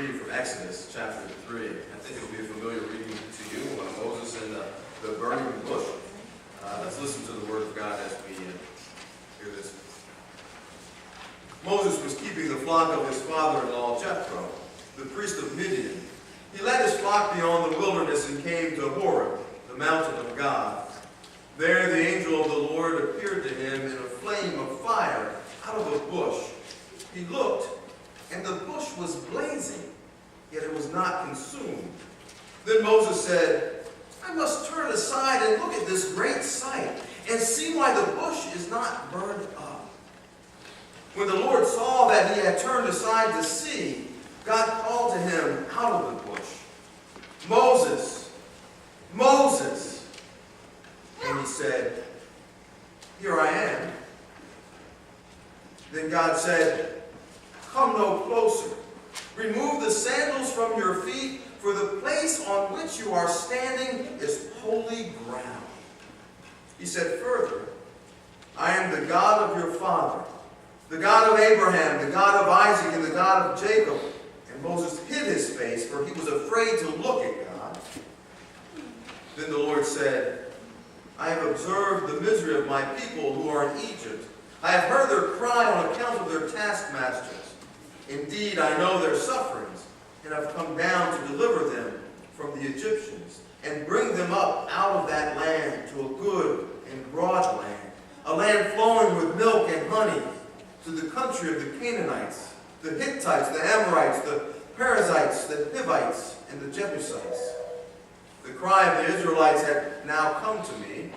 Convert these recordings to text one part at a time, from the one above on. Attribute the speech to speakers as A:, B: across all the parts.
A: reading from Exodus chapter 3. I think it'll be a familiar reading to you. Moses in the burning bush. Let's listen to the word of God as we hear this. Moses was keeping the flock of his father-in-law Jethro, the priest of Midian. He led his flock beyond the wilderness and came to Horeb, the mountain of God. There the angel of the Lord appeared to him in a flame of fire out of a bush. He looked, and the bush was blazing, yet it was not consumed. Then Moses said, I must turn aside and look at this great sight, and see why the bush is not burned up. When the Lord saw that he had turned aside to see, God called to him out of the bush, Moses, Moses. And he said, Here I am. Then God said, Come no closer. Remove the sandals from your feet, for the place on which you are standing is holy ground. He said further, I am the God of your father, the God of Abraham, the God of Isaac, and the God of Jacob. And Moses hid his face, for he was afraid to look at God. Then the Lord said, I have observed the misery of my people who are in Egypt. I have heard their cry on account of their taskmasters. Indeed, I know their sufferings, and have come down to deliver them from the Egyptians, and bring them up out of that land to a good and broad land, a land flowing with milk and honey, to the country of the Canaanites, the Hittites, the Amorites, the Perizzites, the Hivites, and the Jebusites. The cry of the Israelites had now come to me.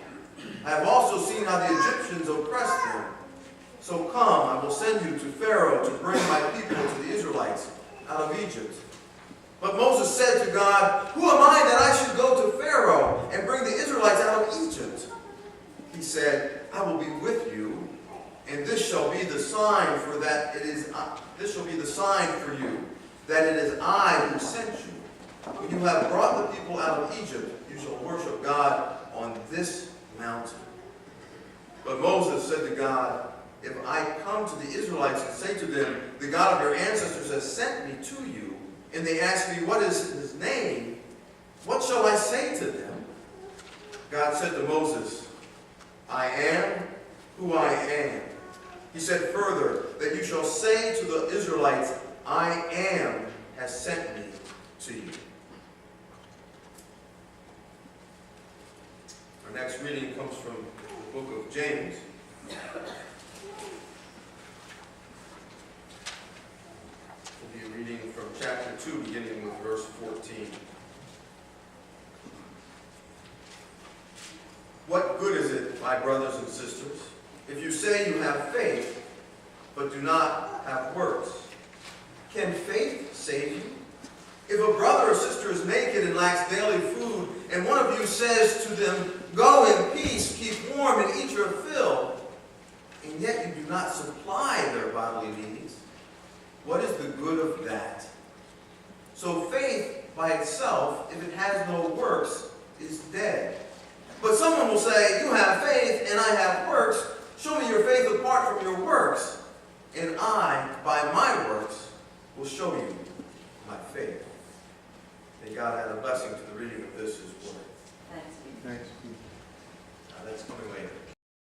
A: I have also seen how the Egyptians oppressed them. So come, I will send you to Pharaoh to bring my people, to the Israelites, out of Egypt. But Moses said to God, Who am I that I should go to Pharaoh and bring the Israelites out of Egypt? He said, I will be with you, and this shall be the sign for that it is. This shall be the sign for you that it is I who sent you. When you have brought the people out of Egypt, you shall worship God on this mountain. But Moses said to God, If I come to the Israelites and say to them, The God of your ancestors has sent me to you, and they ask me, What is his name? What shall I say to them? God said to Moses, I am who I am. He said further, that you shall say to the Israelites, I am has sent me to you. Our next reading comes from the book of James. We'll be reading from chapter 2, beginning with verse 14. What good is it, my brothers and sisters, if you say you have faith, but do not have works? Can faith save you? If a brother or sister is naked and lacks daily food, and one of you says to them, Go in peace, keep warm, and eat your fill, and yet you do not supply their bodily needs, what is the good of that? So faith by itself, if it has no works, is dead. But someone will say, You have faith, and I have works. Show me your faith apart from your works, and I, by my works, will show you my faith. May God add a blessing to the reading of this, His word.
B: Thanks be.
A: That's coming later.